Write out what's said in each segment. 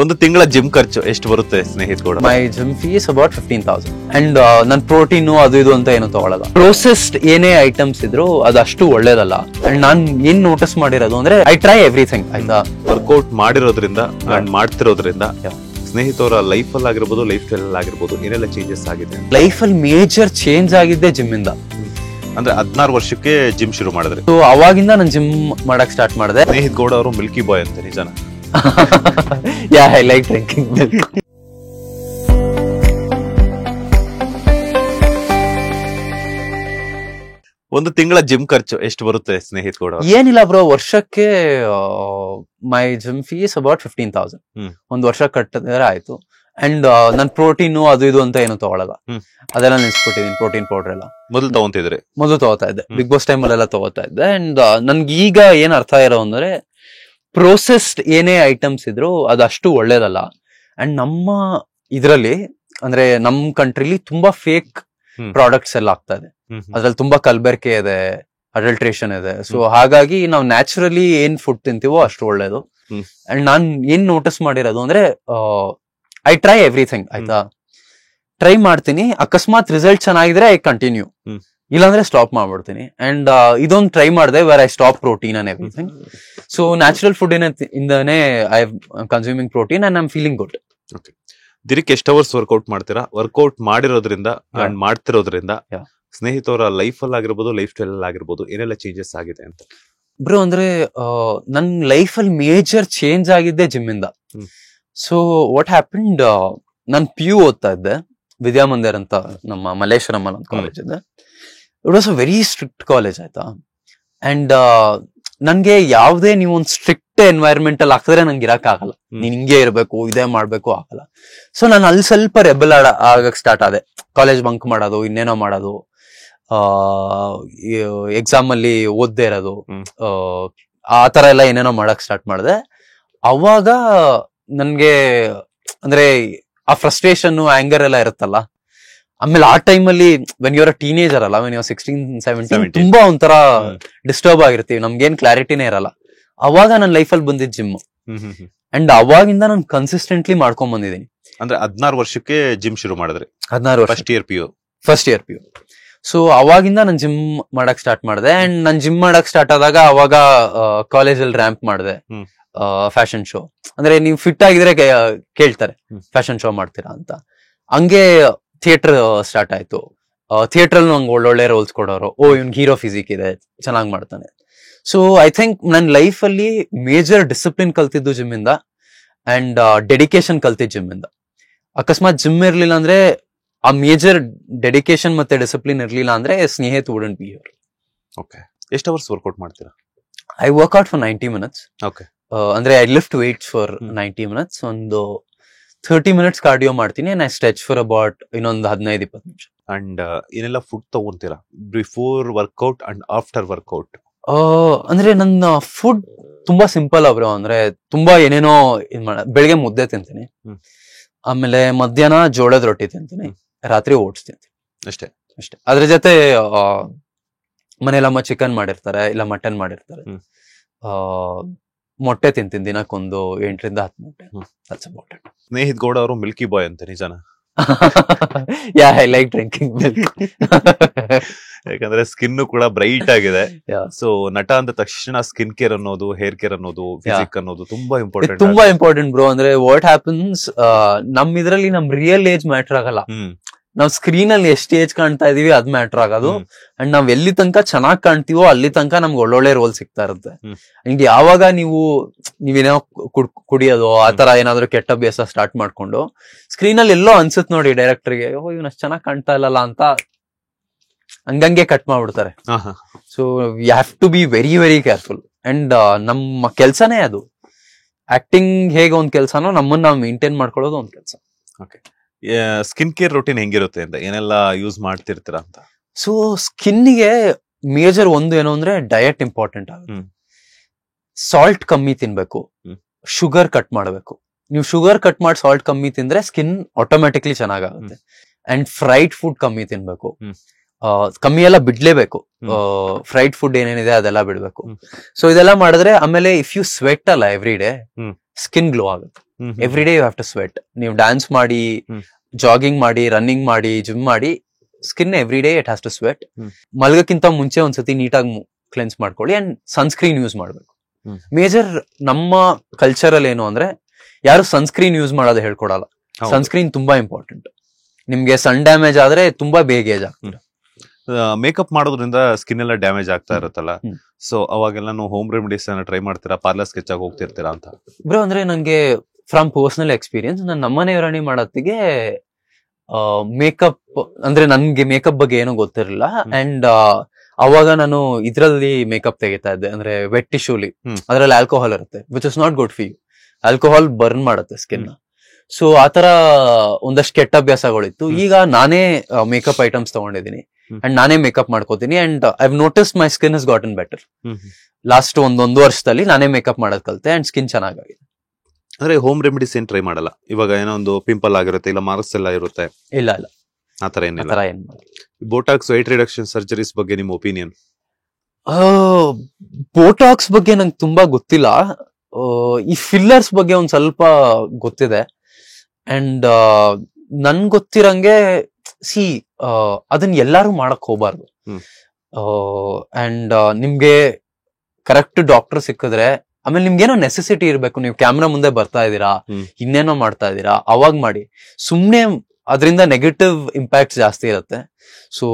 ಒಂದು ತಿಂಗಳ ಜಿಮ್ ಖರ್ಚು ಎಷ್ಟು ಬರುತ್ತೆ ಸ್ನೇಹಿತ ಕೂಡ? ಮೈ ಜಿಮ್ ಫೀಸ್ ಅಬೌಟ್ 15,000 ಅಂಡ್ ನನ್ ಪ್ರೋಟೀನು ಅದು ಇದು ಅಂತ ಏನು ತಗೊಳಲ್ಲ. ಪ್ರೊಸೆಸ್ಡ್ ಏನೇ ಐಟಮ್ಸ್ ಇದ್ರು ಅದಷ್ಟು ಒಳ್ಳೇದಲ್ಲ. ಅಂಡ್ ನಾನ್ ಏನ್ ನೋಟಿಸ್ ಮಾಡಿರೋದು ಅಂದ್ರೆ ಐ ಟ್ರೈ ಎವ್ರಿಥಿಂಗ್. ಆಯ್ತಾ, ವರ್ಕೌಟ್ ಮಾಡಿರೋದ್ರಿಂದ ಅಂಡ್ ಮಾಡ್ತಿರೋದ್ರಿಂದ ಸ್ನೇಹಿತರ ಲೈಫ್ ಅಲ್ಲಿ ಆಗಿರ್ಬೋದು, ಲೈಫ್ ಸ್ಟೈಲ್ ಅಲ್ಲಿ ಆಗಿರ್ಬೋದು, ಏನೆಲ್ಲ ಚೇಂಜಸ್ ಆಗಿದೆ? ಲೈಫ್ ಅಲ್ಲಿ ಮೇಜರ್ ಚೇಂಜ್ ಆಗಿದ್ದೆ ಜಿಮ್ ಇಂದ. ಅಂದ್ರೆ 16 ವರ್ಷಕ್ಕೆ ಜಿಮ್ ಶುರು ಮಾಡಿದ್ರೆ, ಸೊ ಅವಾಗಿಂದ ನಾನು ಜಿಮ್ ಮಾಡಕ್ ಸ್ಟಾರ್ಟ್ ಮಾಡಿದೆ. ಸ್ನೇಹಿತ್ ಗೌಡ ಅವರು ಮಿಲ್ಕಿ ಬಾಯ್ ಅಂತ, ನಿಜಾನ? Yeah, I like drinking milk. ಒಂದು ತಿಂಗಳ ಜಿಮ್ ಖರ್ಚು ಎಷ್ಟು ಬರುತ್ತೆ ಸ್ನೇಹಿತ ಗೌಡ? ಏನಿಲ್ಲ ಬ್ರೋ, ವರ್ಷಕ್ಕೆ ಮೈ ಜಿಮ್ ಫೀಸ್ ಅಬೌಟ್ 15,000. ಒಂದ್ ವರ್ಷ ಕಟ್ಟಿದ್ರೆ ಆಯ್ತು. ಅಂಡ್ ನನ್ ಪ್ರೋಟೀನು ಅದು ಇದು ಅಂತ ಏನು ತಗೊಳಲ್ಲ. ಅದೆಲ್ಲ ನಿಲ್ಸ್ಬಿಟ್ಟಿದೀನಿ. ಪ್ರೋಟೀನ್ ಪೌಡರ್ ಎಲ್ಲ ಮೊದಲು ತಗೊಂತಿದ್ರೆ? ಮೊದಲು ತಗೋತಾ ಇದ್ದೆ, ಬಿಗ್ ಬಾಸ್ ಟೈಮ್ ಅಲ್ಲೆಲ್ಲ ತಗೋತಾ ಇದ್ದೆ. ಅಂಡ್ ನನ್ಗೆ ಈಗ ಏನ್ ಅರ್ಥ ಇರೋ ಅಂದ್ರೆ, ಪ್ರೊಸೆಸ್ಡ್ ಏನೇ ಐಟಮ್ಸ್ ಇದ್ರು ಅದಷ್ಟು ಒಳ್ಳೇದಲ್ಲ. ಅಂಡ್ ನಮ್ಮ ಇದ್ರಲ್ಲಿ ಅಂದ್ರೆ ನಮ್ ಕಂಟ್ರಿಲಿ ತುಂಬಾ ಫೇಕ್ ಪ್ರಾಡಕ್ಟ್ಸ್ ಎಲ್ಲ ಆಗ್ತಾ ಇದೆ. ಅದ್ರಲ್ಲಿ ತುಂಬಾ ಕಲಬೆರಕೆ ಇದೆ, ಅಡಲ್ಟ್ರೇಷನ್ ಇದೆ. ಸೊ ಹಾಗಾಗಿ ನಾವು ನ್ಯಾಚುರಲಿ ಏನ್ ಫುಡ್ ತಿಂತೀವೋ ಅಷ್ಟು ಒಳ್ಳೇದು. ಅಂಡ್ ನಾನ್ ಏನ್ ನೋಟಿಸ್ ಮಾಡಿರೋದು ಅಂದ್ರೆ, ಐ ಟ್ರೈ ಎವ್ರಿಥಿಂಗ್. ಆಯ್ತಾ, ಟ್ರೈ ಮಾಡ್ತೀನಿ. ಅಕಸ್ಮಾತ್ ರಿಸಲ್ಟ್ ಚೆನ್ನಾಗಿದ್ರೆ ಐ ಕಂಟಿನ್ಯೂ, ಇಲ್ಲಾಂದ್ರೆ ಸ್ಟಾಪ್ ಮಾಡ್ಬಿಡ್ತೀನಿ. ಅಂಡ್ ಇದೊಂದು ಟ್ರೈ ಮಾಡಿದೆ where I stop protein and everything. So natural food ಇಂದಾನೆ I consuming protein and I am feeling good. ದಿನಕ್ಕೆ ಎಷ್ಟು ಅವರ್ಸ್ ವರ್ಕೌಟ್ ಮಾಡ್ತೀರಾ? ವರ್ಕೌಟ್ ಮಾಡಿರೋದ್ರಿಂದ ಅಂಡ್ ಮಾಡ್ತಿರೋದ್ರಿಂದ ಸ್ನೇಹಿತರ ಲೈಫ್ ಅಲ್ಲಿ ಆಗಿರ್ಬೋದು, ಲೈಫ್ ಸ್ಟೈಲ್ ಅಲ್ಲಿ ಆಗಿರ್ಬೋದು, ಏನೆಲ್ಲ ಚೇಂಜಸ್ ಆಗಿದೆ ಅಂತ? ಬ್ರೋ ಅಂದ್ರೆ ನನ್ ಲೈಫ್ ಅಲ್ಲಿ ಮೇಜರ್ ಚೇಂಜ್ ಆಗಿದ್ದೆ ಜಿಮ್ ಇಂದ. So what happened, non PU ಓದ್ತಾ ಇದ್ದೆ, ವಿದ್ಯಾಮಂದಿರ್ ಅಂತ ನಮ್ಮ ಮಲ್ಲೇಶ್ವರಂ ಅಲ್ಲಿ ಒಂದು ಕಾಲೇಜ್ ಇದೆ. It was a very strict college. ಆಯ್ತಾ, ಅಂಡ್ ನನ್ಗೆ ಯಾವ್ದೇ ನೀವು ಒಂದು ಸ್ಟ್ರಿಕ್ಟ್ ಎನ್ವೈರನ್ಮೆಂಟ್ ಅಲ್ಲಿ ಹಾಕಿದ್ರೆ ನಂಗೆ ಇರಕ್ ಆಗಲ್ಲ. ನೀನ್ ಹಿಂಗೆ ಇರ್ಬೇಕು, ಇದೇ ಮಾಡ್ಬೇಕು ಆಗಲ್ಲ. ಸೊ ನಾನು ಅಲ್ಲಿ ಸ್ವಲ್ಪ ರೆಬಲ್ ಆಗಕ್ ಸ್ಟಾರ್ಟ್ ಆದೆ. ಕಾಲೇಜ್ ಬಂಕ್ ಮಾಡೋದು, ಇನ್ನೇನೋ ಮಾಡೋದು, ಎಕ್ಸಾಮ್ ಅಲ್ಲಿ ಓದ್ದೇ ಇರೋದು, ಆ ತರ ಎಲ್ಲ ಏನೇನೋ ಮಾಡಕ್ ಸ್ಟಾರ್ಟ್ ಮಾಡಿದೆ. ಅವಾಗ ನನ್ಗೆ ಅಂದ್ರೆ ಆ ಫ್ರಸ್ಟ್ರೇಷನ್, ಆಂಗರ್ ಎಲ್ಲ ಇರುತ್ತಲ್ಲ. ಆಮೇಲೆ ಆ ಟೈಮ್ ಅಲ್ಲಿ ವೆನ್ ಯುವರ್ ಟೀನೇಜರ್ ಅಲ್ಲ, ವೆನ್ ಯುವರ್ 16-17 ತುಂಬಾ ಒಂಥರ ಡಿಸ್ಟರ್ಬ್ ಆಗಿರ್ತೀವಿ, ನಮ್ಗೇನ್ ಕ್ಲಾರಿಟಿನೇ ಇರಲ್ಲ. ಅವಾಗ ನನ್ನ ಲೈಫಲ್ಲಿ ಬಂದಿದ್ ಜಿಮ್. ಅಂಡ್ ಅವಾಗಿಂದ ನಾನು ಕನ್ಸಿಸ್ಟೆಂಟ್ಲಿ ಮಾಡ್ಕೊಂಡ್ ಬಂದಿದ್ದೀನಿ. ಅಂದ್ರೆ 16 ವರ್ಷಕ್ಕೆ ಜಿಮ್ ಶುರು ಮಾಡಿದ್ರೆ? 16 ವರ್ಷ, ಫಸ್ಟ್ ಇಯರ್ PU. ಸೊ ಅವಾಗಿಂದ ನಾನು ಜಿಮ್ ಮಾಡಕ್ ಸ್ಟಾರ್ಟ್ ಮಾಡಿದೆ. ಅಂಡ್ ನಾನು ಜಿಮ್ ಮಾಡಕ್ ಸ್ಟಾರ್ಟ್ ಆದಾಗ ಅವಾಗ ಕಾಲೇಜಲ್ಲಿ ರ್ಯಾಂಪ್ ಮಾಡಿದೆ, ಫ್ಯಾಷನ್ ಶೋ. ಅಂದ್ರೆ ನೀವು ಫಿಟ್ ಆಗಿದ್ರೆ ಕೇಳ್ತಾರೆ ಫ್ಯಾಷನ್ ಶೋ ಮಾಡ್ತೀರಾ ಅಂತ. ಹಂಗೆ ಥಿಯೇಟರ್ ಸ್ಟಾರ್ಟ್ ಆಯ್ತು. ಥಿಯೇಟರ್ ಅಲ್ಲಿ ನಂಗೆ ಒಳ್ಳೊಳ್ಳೆ ರೋಲ್ಸ್ ಕೊಡೋರು. ಇವ್ನ್ ಹೀರೋ ಫಿಸಿಕ್ ಇದೆ, ಚೆನ್ನಾಗಿ ಮಾಡ್ತಾನೆ. ಸೊ ಐ ಥಿಂಕ್ ನನ್ನ ಲೈಫ್ ಅಲ್ಲಿ ಮೇಜರ್ ಡಿಸಿಪ್ಲಿನ್ ಕಲ್ತಿದ್ದು ಜಿಮ್ ಇಂದ, ಅಂಡ್ ಡೆಡಿಕೇಶನ್ ಕಲ್ತಿದ್ದು ಜಿಮ್ ಇಂದ. ಅಕಸ್ಮಾತ್ ಜಿಮ್ ಇರ್ಲಿಲ್ಲ ಅಂದ್ರೆ, ಆ ಮೇಜರ್ ಡೆಡಿಕೇಶನ್ ಮತ್ತೆ ಡಿಸಿಪ್ಲಿನ್ ಇರ್ಲಿಲ್ಲ ಅಂದ್ರೆ, Snehith wouldn't be here. Okay, ಎಷ್ಟು ಅವರ್ಸ್ ವರ್ಕೌಟ್ ಮಾಡ್ತೀರಾ? I work out for 90 minutes. Okay, ಅಂದ್ರೆ I lift weights for 90 minutes. ಒಂದು 30 minutes ಕಾರ್ಡಿಯೋ ಮಾಡ್ತೀನಿ. And I stretch for about ಇನ್ನೊಂದು 15-20 ನಿಮಿಷ. ಅಂಡ್ ಏನೆಲ್ಲ ಫುಡ್ ತಗೊಂತೀರಾ before workout and after workout? ಅಂದ್ರೆ ನನ್ನ ಫುಡ್ ತುಂಬಾ ಸಿಂಪಲ್ ಬ್ರೋ. ಅಂದ್ರೆ ತುಂಬಾ ಏನೇನೋ ಬೆಳಿಗ್ಗೆ ಮುದ್ದೆ ತಿಂತೀನಿ, ಆಮೇಲೆ ಮಧ್ಯಾಹ್ನ ಜೋಳದ ರೊಟ್ಟಿ ತಿಂತೀನಿ, ರಾತ್ರಿ ಓಟ್ಸ್ ತಿಂತೀನಿ. ಅಷ್ಟೇ. ಅದ್ರ ಜೊತೆ ಮನೇಲಮ್ಮ ಚಿಕನ್ ಮಾಡಿರ್ತಾರೆ, ಇಲ್ಲ ಮಟನ್ ಮಾಡಿರ್ತಾರೆ. ಮೊಟ್ಟೆ ತಿಂತೀನಿ, ದಿನಕ್ಕೊಂದು 8-10 ಮೊಟ್ಟೆ. ಸ್ನೇಹಿತ್ ಗೌಡ ಅವರು ಮಿಲ್ಕಿ ಬಾಯ್ ಅಂತ, ನಿಜಾನ? Yeah, I like drinking milk. ಯಾಕಂದ್ರೆ ಸ್ಕಿನ್ ಕೂಡ ಬ್ರೈಟ್ ಆಗಿದೆ. ಸೊ ನಟ ಅಂದ ತಕ್ಷಣ ಸ್ಕಿನ್ ಕೇರ್ ಅನ್ನೋದು, ಹೇರ್ ಕೇರ್ ಅನ್ನೋದು, ಫಿಸಿಕ್ ಅನ್ನೋದು ತುಂಬಾ ಇಂಪಾರ್ಟೆಂಟ್ ಬ್ರೋ. ಅಂದ್ರೆ ವಾಟ್ ಹ್ಯಾಪನ್ಸ್, ನಮ್ ಇದ್ರಲ್ಲಿ ನಮ್ ರಿಯಲ್ ಏಜ್ ಮ್ಯಾಟರ್ ಆಗಲ್ಲ. ನಾವ್ ಸ್ಕ್ರೀನ್ ಅಲ್ಲಿ ಎಷ್ಟು ಏಜ್ ಕಾಣ್ತಾ ಇದೀವಿ ಅದ್ ಮ್ಯಾಟರ್ ಆಗೋದು. ಅಂಡ್ ನಾವ್ ಎಲ್ಲಿ ತನಕ ಚೆನ್ನಾಗ್ ಕಾಣ್ತೀವೋ ಅಲ್ಲಿ ತನಕ ನಮ್ಗೆ ಒಳ್ಳೊಳ್ಳೆ ರೋಲ್ ಸಿಗ್ತಾ ಇರುತ್ತೆ. ಅಂಡ್ ಯಾವಾಗ ನೀವೇನೋ ಕುಡಿಯೋದು ಆತರ ಏನಾದ್ರು ಕೆಟ್ಟ ಅಭ್ಯಾಸ ಸ್ಟಾರ್ಟ್ ಮಾಡ್ಕೊಂಡು ಸ್ಕ್ರೀನ್ ಅಲ್ಲಿ ಎಲ್ಲೋ ಅನ್ಸುತ್ತೆ ನೋಡಿ ಡೈರೆಕ್ಟರ್ಗೆ, ಇವನಷ್ಟು ಚೆನ್ನಾಗ್ ಕಾಣ್ತಾ ಇಲ್ಲಲ್ಲ ಅಂತ, ಹಂಗಂಗೆ ಕಟ್ ಮಾಡ್ಬಿಡ್ತಾರೆ. So you have to be very very careful. And ನಮ್ಮ ಕೆಲ್ಸನೇ ಅದು. ಆಕ್ಟಿಂಗ್ ಹೇಗೆ ಒಂದ್ ಕೆಲ್ಸನೋ, ನಮ್ಮನ್ನ ನಾವು ಮೇಂಟೈನ್ ಮಾಡ್ಕೊಳ್ಳೋದು ಒಂದ್ ಕೆಲ್ಸ. ಓಕೆ, ಸ್ಕಿನ್ ಕೇರ್ ರೂಟೀನ್ ಹೆಂಗಿರುತ್ತೆ ಅಂತ, ಏನೆಲ್ಲ ಯೂಸ್ ಮಾಡ್ತಿರ್ತೀರಾ ಅಂತ? ಸೊ ಸ್ಕಿನ್ನಿಗೆ ಮೇಜರ್ ಒಂದು ಏನು ಅಂದ್ರೆ ಡಯಟ್ ಇಂಪಾರ್ಟೆಂಟ್ ಆಗುತ್ತೆ. ಸಾಲ್ಟ್ ಕಮ್ಮಿ ತಿನ್ಬೇಕು, ಶುಗರ್ ಕಟ್ ಮಾಡಬೇಕು. ನೀವು ಶುಗರ್ ಕಟ್ ಮಾಡಿ ಸಾಲ್ಟ್ ಕಮ್ಮಿ ತಿಂದ್ರೆ ಸ್ಕಿನ್ ಆಟೋಮ್ಯಾಟಿಕ್ಲಿ ಚೆನ್ನಾಗುತ್ತೆ. ಅಂಡ್ ಫ್ರೈಡ್ ಫುಡ್ ಕಮ್ಮಿ ತಿನ್ಬೇಕು, ಕಮ್ಮಿ ಎಲ್ಲ ಬಿಡ್ಲೇಬೇಕು. ಫ್ರೈಡ್ ಫುಡ್ ಏನೇನಿದೆ ಅದೆಲ್ಲ ಬಿಡ್ಬೇಕು. ಸೊ ಇದೆಲ್ಲ ಮಾಡಿದ್ರೆ, ಆಮೇಲೆ ಇಫ್ ಯು ಸ್ವೆಟ್ ಅಲ್ಲ ಎವ್ರಿ ಡೇ, ಸ್ಕಿನ್ ಗ್ಲೋ ಆಗುತ್ತೆ. Every day you have to sweat. ನೀವು ಡ್ಯಾನ್ಸ್ ಮಾಡಿ, ಜಾಗಿಂಗ್ ಮಾಡಿ, ರನ್ನಿಂಗ್ ಮಾಡಿ, ಜಿಮ್ ಮಾಡಿ, skin every day it has to sweat. ಮಲ್ಗಕ್ಕಿಂತ ಮುಂಚೆ ಒಂದ್ಸತಿ ನೀಟಾಗಿ ಕ್ಲೆನ್ಸ್ ಮಾಡ್ಕೊಳ್ಳಿ ಅಂಡ್ ಸನ್ಸ್ಕ್ರೀನ್ ಯೂಸ್ ಮಾಡ್ಬೇಕು. ಮೇಜರ್ ನಮ್ಮ ಕಲ್ಚರ್ ಅಲ್ಲಿ ಏನು ಅಂದ್ರೆ ಯಾರು ಸನ್ಸ್ಕ್ರೀನ್ ಯೂಸ್ ಮಾಡೋದು ಹೇಳ್ಕೊಡಲ್ಲ. ಸನ್ಸ್ಕ್ರೀನ್ ತುಂಬಾ ಇಂಪಾರ್ಟೆಂಟ್. ನಿಮ್ಗೆ ಸನ್ ಡ್ಯಾಮೇಜ್ ಆದ್ರೆ ತುಂಬಾ ಬೇಗ ಏಜ್ ಆಗ್ತದೆ. ಮೇಕಪ್ ಮಾಡೋದ್ರಿಂದ ಸ್ಕಿನ್ ಎಲ್ಲ ಡ್ಯಾಮೇಜ್ ಆಗ್ತಾ ಇರುತ್ತಲ್ಲ, ಸೊ ಅವಾಗೆಲ್ಲ ಹೋಮ್ ರೆಮಿಡೀಸ್ ಟ್ರೈ ಮಾಡ್ತೀರಾ, ಪಾರ್ಲರ್ ಸ್ಕೆಚ್ ಆಗಿ ಹೋಗ್ತಿರ್ತೀರಾ ಅಂತ? ಬ್ರೋ ಅಂದ್ರೆ ನಂಗೆ ಫ್ರಮ್ ಪರ್ಸನಲ್ ಎಕ್ಸ್ಪೀರಿಯನ್ಸ್, ನನ್ನ ನಮ್ಮನೆ ರಾಣಿ ಮಾಡೋತ್ತಿಗೆ ಮೇಕಪ್ ಅಂದ್ರೆ ನನ್ಗೆ ಮೇಕಪ್ ಬಗ್ಗೆ ಏನೋ ಗೊತ್ತಿರಲಿಲ್ಲ. ಅಂಡ್ ಅವಾಗ ನಾನು ಇದ್ರಲ್ಲಿ ಮೇಕಪ್ ತೆಗಿತಾ ಇದ್ದೆ, ಅಂದ್ರೆ ವೆಟ್ ಟಿಶ್ಯೂಲಿ. ಅದ್ರಲ್ಲಿ ಆಲ್ಕೋಹಾಲ್ ಇರುತ್ತೆ, which is not good for you. Alcohol burn ಮಾಡುತ್ತೆ ಸ್ಕಿನ್. ಸೊ ಆತರ ಒಂದಷ್ಟು ಕೆಟ್ಟ ಅಭ್ಯಾಸಗಳಿತ್ತು. ಈಗ ನಾನೇ ಮೇಕಪ್ ಐಟಮ್ಸ್ ತಗೊಂಡಿದ್ದೀನಿ ಅಂಡ್ ನಾನೇ ಮೇಕಪ್ ಮಾಡ್ಕೋತೀನಿ. And I have notice my skin has gotten better. Last ಒಂದು ವರ್ಷದಲ್ಲಿ ನಾನೇ ಮೇಕಪ್ ಮಾಡೋದ್ ಕಲ್ತೆ ಅಂಡ್ ಸ್ಕಿನ್ ಚೆನ್ನಾಗಿದೆ. ಅಂದ್ರೆ ಹೋಮ್ ರೆಮಿಡೀಸ್ ಏನ್ ಟ್ರೈ ಮಾಡಲ್ಲ? ಇವಾಗ ಏನೋ ಒಂದು ಪಿಂಪಲ್ ಆಗಿರುತ್ತೆ, ಇಲ್ಲ ಮಾರ್ಕ್ಸ್ ಎಲ್ಲ ಇರುತ್ತೆ, ಇಲ್ಲ ಆತರ ಏನಿಲ್ಲ. ಬೋಟಾಕ್ಸ್, ವೆಯ್ಟ್ ರಿಡಕ್ಷನ್ ಸರ್ಜರೀಸ್ ಬಗ್ಗೆ ನಿಮ್ಮ ಒಪಿನಿಯನ್? ಬೋಟಾಕ್ಸ್ ಬಗ್ಗೆ ನಂಗೆ ತುಂಬಾ ಗೊತ್ತಿಲ್ಲ. ಈ ಫಿಲ್ಲರ್ಸ್ ಬಗ್ಗೆ ಒಂದ್ ಸ್ವಲ್ಪ ಗೊತ್ತಿದೆ. ಅಂಡ್ ನನ್ ಗೊತ್ತಿರಂಗೆ ಅದನ್ನ ಎಲ್ಲಾರು ಮಾಡಕ್ ಹೋಗ್ಬಾರ್ದು. ಅಂಡ್ ನಿಮ್ಗೆ ಕರೆಕ್ಟ್ ಡಾಕ್ಟರ್ ಸಿಕ್ಕಿದ್ರೆ, ಆಮೇಲೆ ನಿಮ್ಗೇನೋ ನೆಸೆಸಿಟಿ ಇರ್ಬೇಕು, ನೀವು ಕ್ಯಾಮ್ರಾ ಮುಂದೆ ಬರ್ತಾ ಇದೀರಾ, ಇನ್ನೇನೋ ಮಾಡ್ತಾ ಇದೀರಾ, ಅವಾಗ ಮಾಡಿ. ಸುಮ್ನೆ ಅದರಿಂದ ನೆಗೆಟಿವ್ ಇಂಪ್ಯಾಕ್ಟ್ ಜಾಸ್ತಿ ಇರುತ್ತೆ. So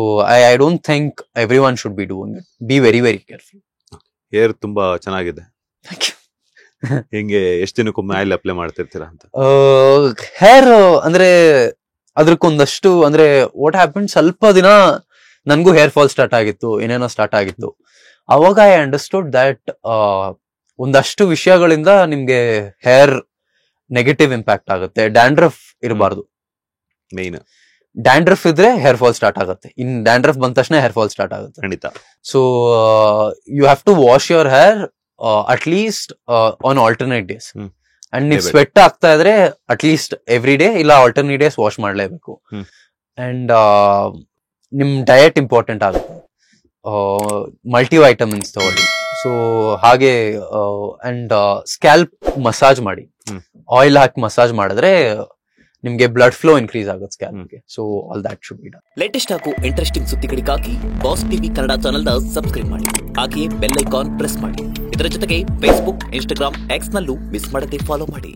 I don't think every one should be doing it. B very very careful. Hair ತುಂಬಾ ಚೆನ್ನಾಗಿದೆ. ಹೆಂಗೆ ಎಷ್ಟು ದಿನಕ್ಕೊಮ್ಮೆ ಆಯಿಲ್ ಅಪ್ಲೈ ಮಾಡ್ತಿರ್ತೀರಾ ಅಂತ? ಹೇರ್ ಅಂದ್ರೆ ಅದಕ್ಕೊಂದಷ್ಟು ಅಂದ್ರೆ ವಾಟ್ ಹ್ಯಾಪನ್, ಸ್ವಲ್ಪ ದಿನ ನನ್ಗೂ ಹೇರ್ ಫಾಲ್ ಸ್ಟಾರ್ಟ್ ಆಗಿತ್ತು, ಏನೇನೋ ಸ್ಟಾರ್ಟ್ ಆಗಿತ್ತು. ಅವಾಗ ಐ ಅಂಡರ್ಸ್ಟುಡ್ ದಟ್ ಒಂದಷ್ಟು ವಿಷಯಗಳಿಂದ ನಿಮ್ಗೆ ಹೇರ್ ನೆಗೆಟಿವ್ ಇಂಪ್ಯಾಕ್ಟ್ ಆಗುತ್ತೆ. ಡ್ಯಾಂಡ್ರಫ್ ಇರಬಾರ್ದು. ಮೇನ್ ಡ್ಯಾಂಡ್ರಫ್ ಇದ್ರೆ ಹೇರ್ ಫಾಲ್ ಸ್ಟಾರ್ಟ್ ಆಗುತ್ತೆ. ಇನ್ ಡ್ಯಾಂಡ್ರಫ್ ಬಂದ ತಕ್ಷಣ ಹೇರ್ ಫಾಲ್ ಸ್ಟಾರ್ಟ್ ಆಗುತ್ತೆ. ಖಂಡಿತ. So you have to wash your hair at least on alternate days. And ನೀವು ಸ್ವೆಟ್ ಆಗ್ತಾ ಇದ್ರೆ ಅಟ್ ಲೀಸ್ಟ್ ಎವ್ರಿ ಡೇ ಇಲ್ಲ ಆಲ್ಟರ್ನೇಟ್ ಡೇಸ್ ವಾಶ್ ಮಾಡ್ಲೇಬೇಕು. ಅಂಡ್ ನಿಮ್ ಡಯಟ್ ಇಂಪಾರ್ಟೆಂಟ್ ಆಗುತ್ತೆ. ಮಲ್ಟಿ ವೈಟಮಿನ್ಸ್ ತಗೊಳ್ಳಿ. ಸೊ ಹಾಗೆ ಅಂಡ್ ಸ್ಕ್ಯಾಲ್ಪ್ ಮಸಾಜ್ ಮಾಡಿ, ಆಯಿಲ್ ಹಾಕಿ ಮಸಾಜ್ ಮಾಡಿದ್ರೆ ನಿಮ್ಗೆ ಬ್ಲಡ್ ಫ್ಲೋ ಇನ್ಕ್ರೀಸ್ ಆಗುತ್ತೆ ಸ್ಕ್ಯಾಲ್ಪ್ಗೆ. So all that should be done. Latest ಹಾಗೂ ಇಂಟ್ರೆಸ್ಟಿಂಗ್ ಸುದ್ದಿಗಳಿಗಾಗಿ boss TV Kannada channel subscribe ಮಾಡಿ, ಹಾಗೆಯೇ ಬೆಲ್ ಐಕಾನ್ ಪ್ರೆಸ್ ಮಾಡಿ. ಇದರ ಜೊತೆಗೆ ಫೇಸ್ಬುಕ್, ಇನ್ಸ್ಟಾಗ್ರಾಮ್, ಎಕ್ಸ್ ನಲ್ಲೂ ಮಿಸ್ ಮಾಡದೆ ಫಾಲೋ ಮಾಡಿ.